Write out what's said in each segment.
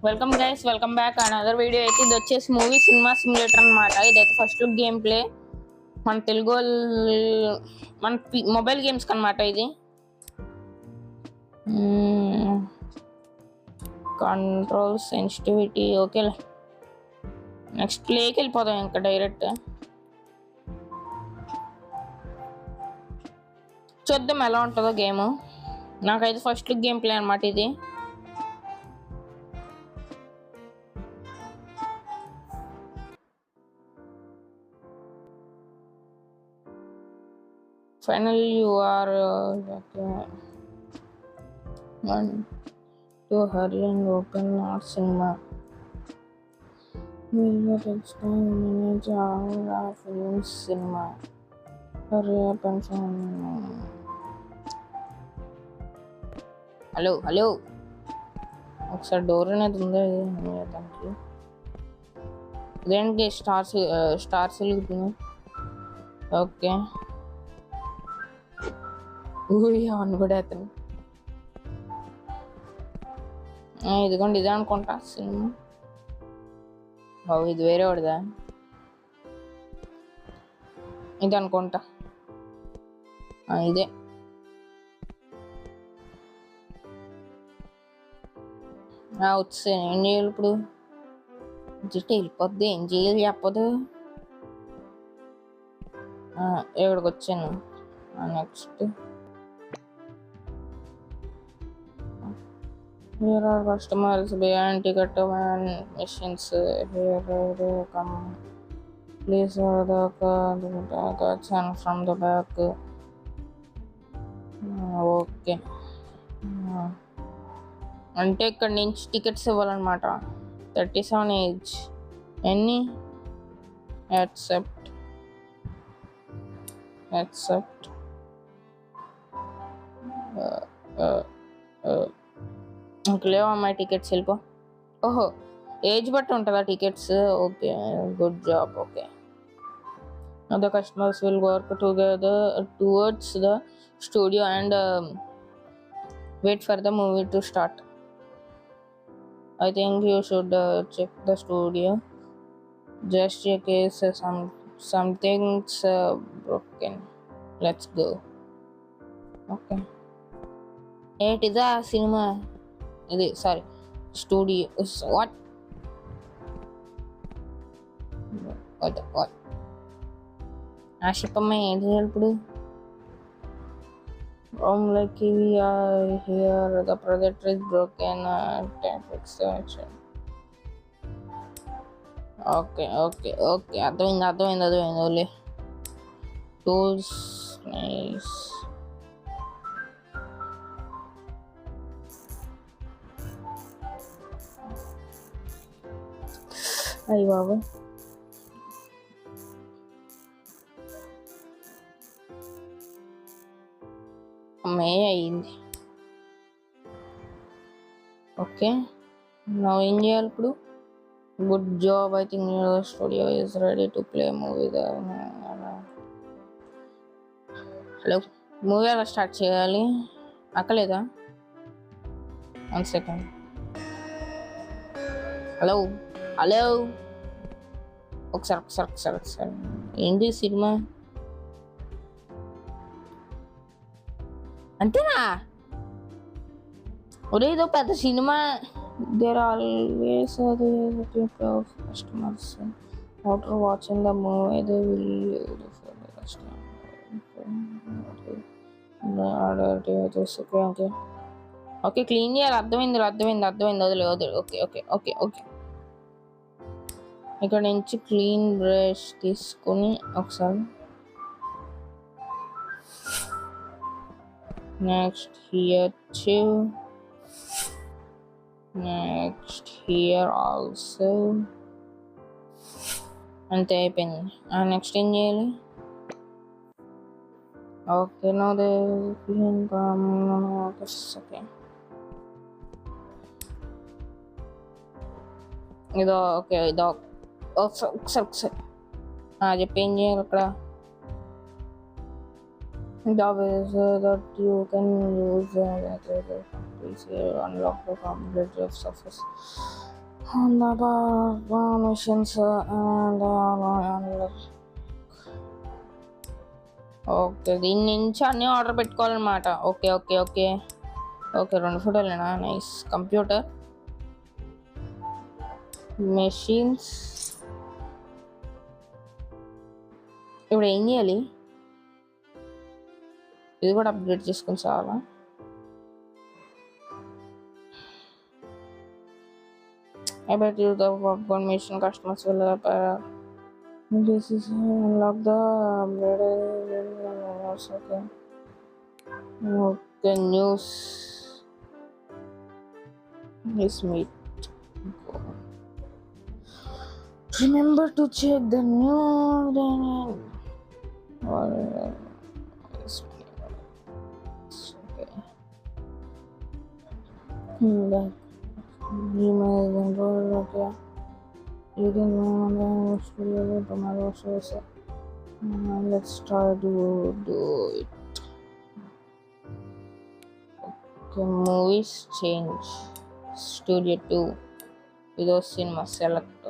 Welcome guys, welcome back another video. అయితే ఇది వచ్చేసి మూవీ సినిమా సిమ్యులేటర్ అనమాట. ఇదైతే ఫస్ట్ లుక్ గేమ్ ప్లే మన తెలుగు మన మొబైల్ గేమ్స్ అనమాట. ఇది కంట్రోల్ సెన్సిటివిటీ ఓకే. నెక్స్ట్ ప్లేకి వెళ్ళిపోదాం ఇంకా డైరెక్ట్. చూద్దాం ఎలా ఉంటుందో గేమ్. నాకైతే ఫస్ట్ లుక్ గేమ్ ప్లే అనమాట ఇది. Finally, you are one to hurry and open our cinema. We will explain manage our film cinema. Hurry up and hello ఒకసారి door అనేది ఉందా? దానికి ఇదేంటి స్టార్స్ వెలుగుతున్నాయి. ఓకే అవును కూడా అతను ఇదిగోండి, ఇదే అనుకుంటా సినిమా. ఇది వేరే వాడిదా? ఇది అనుకుంటా, ఇదే. వచ్చే ఏం చేయాలి ఇప్పుడు? జస్ట్ వెళ్ళిపోద్ది, ఏం చేయాలి చెప్పదు. ఇక్కడికి వచ్చాను. Next here are customers beyond ticket machines. Here come, please the cards and from the back. Okay, అంటే ఇక్కడ నుంచి టికెట్స్ ఇవ్వాలన్నమాట. 37 ఏజ్. ఎన్ని? యాక్సెప్ట్. ఇంకలేవు అమ్మాయి టికెట్స్, వెళ్ళిపో. ఓహో, ఏజ్ బట్టి ఉంటుందా tickets? Okay, good job. Okay, the customers will work together towards the studio and wait for the movie to start. I think you should check the studio just in case something's broken. Let's go. Okay, ఇదా cinema? ఇది sorry, studio. What చెప్పమ్మా, ఏంటి చేయాలి ఇప్పుడు? Like we are here, the projector is broken. Okay అర్థమైంది. Only tools. Nice. అయ్యి బాబు, అమ్మాయి అయ్యింది. ఓకే, నా ఏం చేయాలి ఇప్పుడు? Good job. I think studio is ready to play movie. Hello, movie ఎలా స్టార్ట్ చేయాలి? అక్కలేదా? 1 సెకండ్. హలో ఒకసారి ఏంటి సినిమా? అంతేనా? ఒరే, ఏదో పెద్ద సినిమా. There always customers after watching the movie they will okay, clean చేయాలి. అర్థమైంది. వదిలే. ఓకే. ఇక్కడ నుంచి క్లీన్ బ్రష్ తీసుకొని ఒకసారి. Next here too. Next here also. అంతే, అయిపోయింది. నెక్స్ట్ ఏం చేయాలి? Okay, no they clean. Okay, ఇదో. ఒకసారి చెప్పి ఏం చేయాలి అక్కడ? The ways that you can use PC unlock the complete of surface on the missions and unlock. Okay దీని నుంచి అన్నీ ఆర్డర్ పెట్టుకోవాలన్నమాట. ఓకే ఓకే ఓకే ఓకే 2 ఫోటోలేనా? నైస్. Computer machines. ఇప్పుడు ఏం చేయాలి? ఇది కూడా అప్గ్రేడ్ చేసుకుని చాలా. I bet you the popcorn mission customers will this is unlock the okay. Okay, news. This meet. Remember to check the news. Okay. That email control. Okay. You can tomorrow shows. Let's try to do it. Okay, movies change. Studio 2. Video cinema select.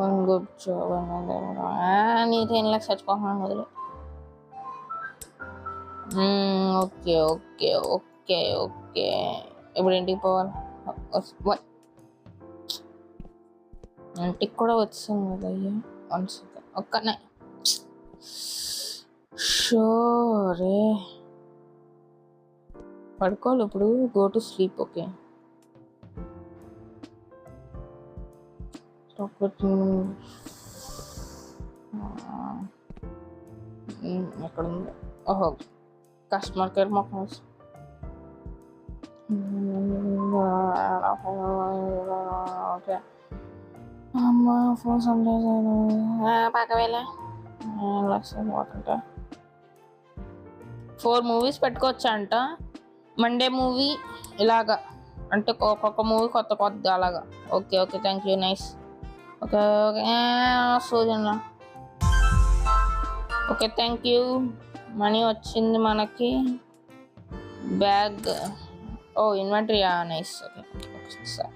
One good job. Any 10 lakhs such okay. Okay. Everything power. What? ఇంటికి కూడా వచ్చాం కదా. అయ్యా 1 second ఒక్కనే. షోరే పడుకోవాలి ఇప్పుడు. Go to sleep. Okay ఎక్కడ ఉంది? ఓహో కస్టమర్ కేర్ మొక్క. ఓకే అమ్మ ఫోన్ సంప్లైజ్ పక్కవేళ 4 మూవీస్ పెట్టుకోవచ్చా అంట. మండే మూవీ ఇలాగా అంటే ఒక్కొక్క మూవీ కొత్త అలాగా. Okay okay thank you. Nice. Okay okay సూజన. Okay thank you. మనీ వచ్చింది మనకి. Bag inventory. Nice. Okay sir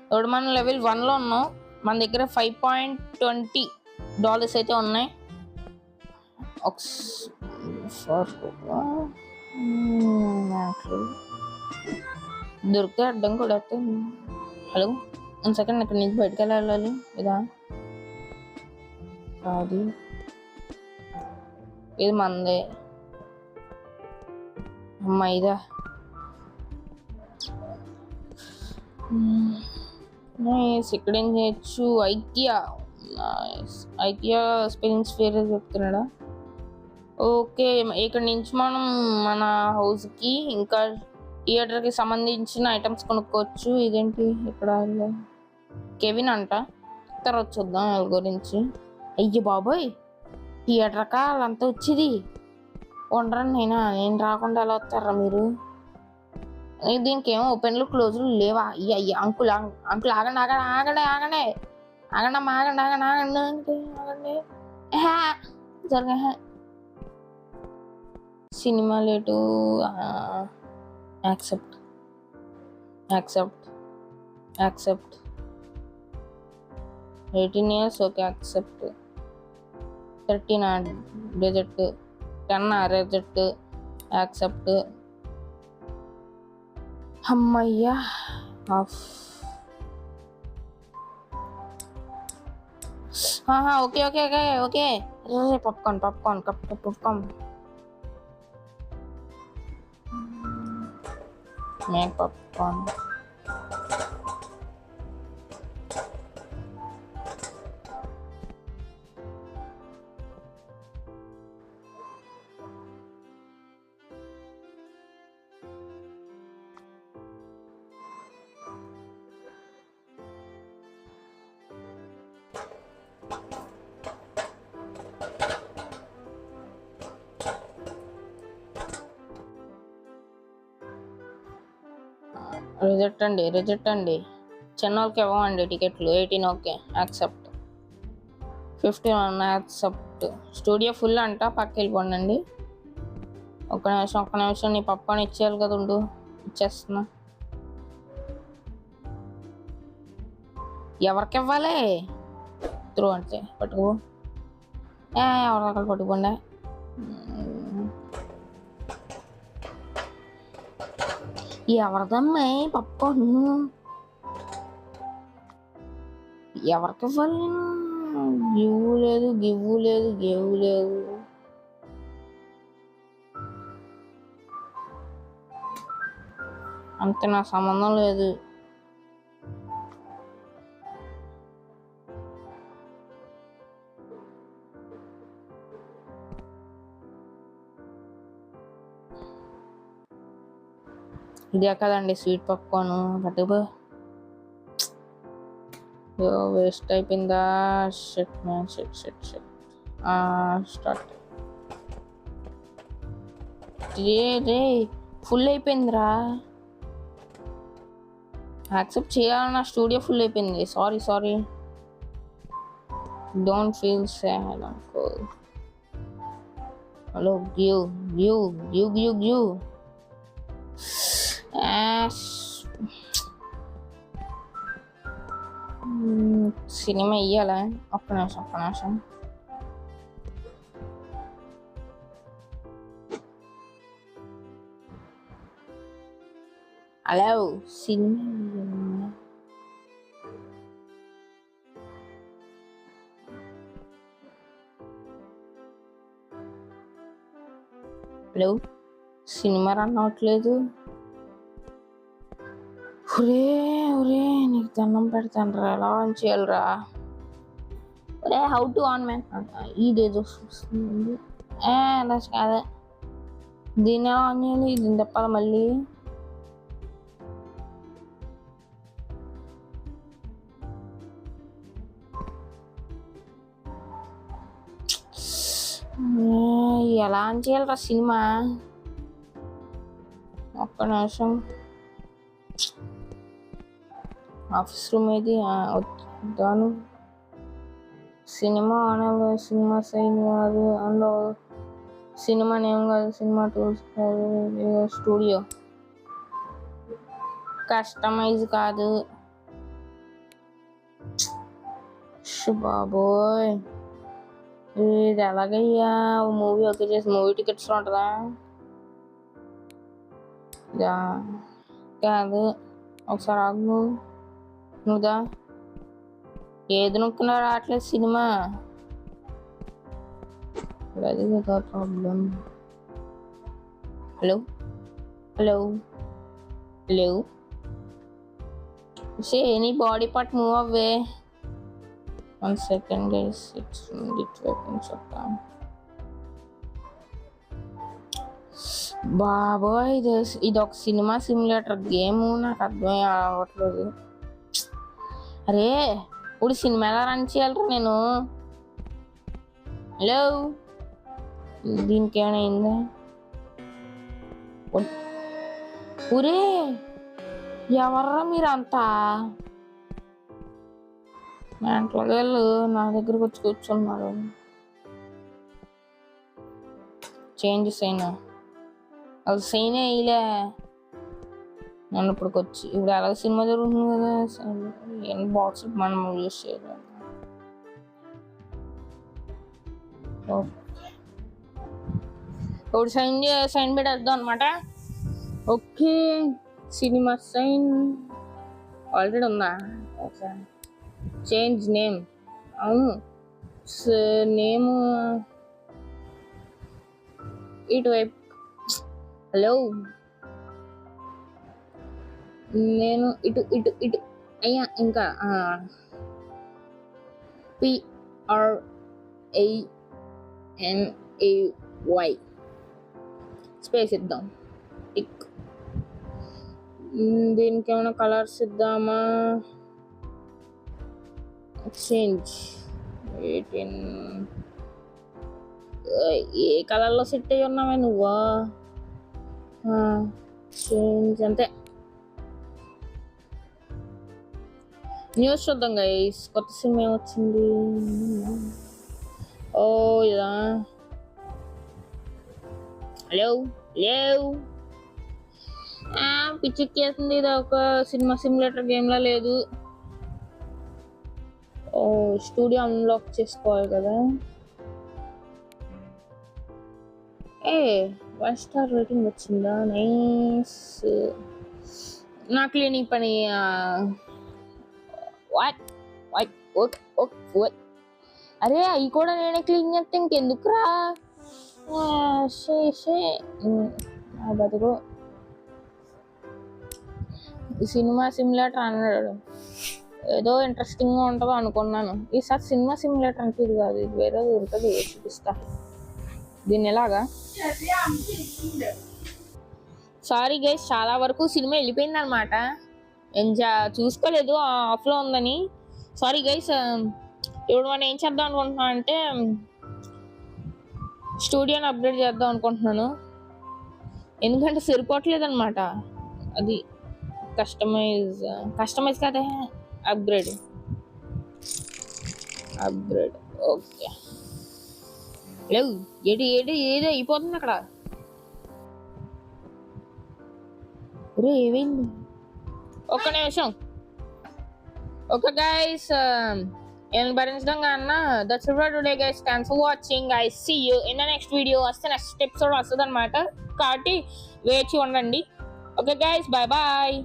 ఇప్పుడు మనం లెవెల్ 1లో ఉన్నాం. మన దగ్గర $5.20 అయితే ఉన్నాయి. దొరికితే అడ్డం కూడా. హలో 1 సెకండ్ ఇక్కడ నుంచి బయటకు వెళ్ళాలి. ఇదా కాదు, ఇది మందే. అమ్మా ఇదా. ఇక్కడ ఏం చేయొచ్చు? ఐకియా స్పెల్లింగ్స్ వేరే చెప్తున్నాడా? ఓకే ఇక్కడ నుంచి మనం మన హౌస్కి ఇంకా థియేటర్కి సంబంధించిన ఐటమ్స్ కొనుక్కోవచ్చు. ఇదేంటి ఇక్కడ కెవిన్ అంట. తర్వాత చూద్దాం వాళ్ళ గురించి. అయ్యో బాబోయ్ థియేటర్కా వాళ్ళంతా వచ్చేది. ఉండరండి నేను రాకుండా ఎలా వస్తారా మీరు? దీనికి ఏమో ఓపెన్లు క్లోజ్లు లేవా? అయ్యా అంకుల్ ఆగండి జరగ. Cinema late. Accept 18 years. Okay accept. 13 reject. 10 reject. Accept. అమ్మయ్యా ఆఫ్. Okay okay okay okay popcorn make popcorn. Reject అండి. చిన్న వాళ్ళకి ఇవ్వమండి టికెట్లు. 18 okay accept. 51 accept. Studio full అంట, పక్క వెళ్ళిపోండి. ఒక్క నిమిషం నీ పప్పాని ఇచ్చేయాలి కదా, ఉండు ఇచ్చేస్తున్నా. ఎవరికి ఇవ్వాలి? త్రూ అంటే పట్టుకో, ఎవరికక్కడ పట్టుకోండి. ఎవరిదమ్మా పప్పాను? ఎవరికి ఇవ్వాలి? గివ్వు లేదు, గివ్వు లేదు, గివ్వు లేదు. అంతే, నా సంబంధం లేదు. ఇదే కదండి స్వీట్ పప్కార్న్, పట్టుకుపో. వేస్ట్ అయిపోయిందా? Shit man, shit shit shit. Start. రే ఫుల్ అయిపోయిందిరా. యాక్సెప్ట్ చేయాలన్న స్టూడియో ఫుల్ అయిపోయింది. Sorry. Don't feel sad uncle. Hello, give. Cinema ఇయ్యాలా? ఒక్క నిమిషం. Hello, cinema hello, cinema run అవట్లేదు. ఒరే నీకు దండం పెడతాను రా, ఎలా ఆన్ చేయాలరా? ఒరే హౌ టు ఆన్ మ్యాన్, ఇదేదో చూస్తుంది. అలా కాదే, దీన్ని ఎలా ఆన్ చేయాలి? దీన్ని తప్పాలి మళ్ళీ. ఎలా ఆన్ చేయాలరా సినిమా? ఒక్క నిమిషం. ఆఫీస్ రూమ్ ఏది? వద్దాను. సినిమా అనగా సినిమా సైన్ కాదు, అందులో సినిమా నేమ్ కాదు, సినిమా టూల్స్ కాదు, స్టూడియో. కస్టమైజ్ కాదు. బాబోయ్, ఇది ఎలాగయ్యా? మూవీ ఓకే చేసి మూవీ టికెట్స్ ఉంటుందా? కాదు, ఒకసారి ఆగు. నువ్వుదా ఏది నొక్కున్నా రావట్లేదు సినిమా. అది కదా problem. Hello say any body part move అవ్వే. 1 second guys, it's చెప్తాం. బాబోయ్, ఇది ఒక సినిమా సిమ్యులేటర్ గేమ్, నాకు అర్థం అవ్వట్లేదు. అరే ఇప్పుడు సినిమా ఎలా రన్ చేయాలరా నేను? హలో, దీనికి ఏమైనా అయిందా? ఒరే ఎవర్రా మీరంతా? వెళ్ళు, నా దగ్గరకు వచ్చి కూర్చున్నారు. చేంజ్ సైన్ అది సైన్ వేయలే నన్ను ఇప్పటికొచ్చి. ఇప్పుడు ఎలాగ సినిమా జరుగుతుంది కదా, ఏం బాక్స్ మనం యూజ్ చేయాలి. ఇప్పుడు సైన్ పెట్టేద్దాం అనమాట. ఓకే, సినిమా సైన్ ఆల్రెడీ ఉందా? Okay, change name. అవును, నేమ్ ఇటువైపు. హలో, నేను ఇటు అయ్యా. ఇంకా PRANAY స్పేస్ ఇద్దాం. టిక్. దీనికి ఏమైనా కలర్స్ ఇద్దామా? చేంజ్ 18. ఏ కలర్లో సెట్ అయ్యి ఉన్నావే నువ్వా? చేంజ్ అంతే. న్యూస్ చూద్దాం గైస్, కొత్త సినిమా ఏమొచ్చింది? ఓ ఇదా, హలో హలో, పిచ్చెక్కేస్తుంది. ఇది ఒక సినిమా సిమ్యులేటర్ గేమ్లా లేదు. ఓ స్టూడియో అన్లాక్ చేసుకోవాలి కదా. 1 స్టార్ రేటింగ్ వచ్చిందా, నైస్. నాకు లేని పని. వాట్ వాట్ అరే అవి కూడా నేనే క్లీన్ చేస్తే ఇంకెందుకురా. బతుకు సినిమా సిమ్యులేటర్ అన్నాడు, ఏదో ఇంట్రెస్టింగ్గా ఉంటుందో అనుకున్నాను. ఈసారి సినిమా సిమ్యులేటర్ అంటే ఇది కాదు, ఇది వేరే ఉంటుంది. చూపిస్తా దీన్ని ఎలాగా. సారీ గైస్, చాలా వరకు సినిమా వెళ్ళిపోయింది అనమాట. నేను చూసుకోలేదు ఆఫ్లో ఉందని. Sorry guys. ఇప్పుడు మనం ఏం చేద్దాం అనుకుంటున్నాం అంటే స్టూడియోని అప్గ్రేడ్ చేద్దాం అనుకుంటున్నాను. ఎందుకంటే సరిపోవట్లేదు అనమాట. అది కస్టమైజ్ కదా, అప్గ్రేడ్. ఓకే లేవు. ఏదో అయిపోతుంది అక్కడ. ఏమైంది, ఒక్క నిమిషం. ఓకే గైస్, నేను భరించడం కన్నా that's it for today guys. Thanks for watching. I see you in the next video. వస్తే నెక్స్ట్ ఎపిసోడ్ వస్తుంది అనమాట, కాబట్టి వేచి ఉండండి. Okay guys, bye bye.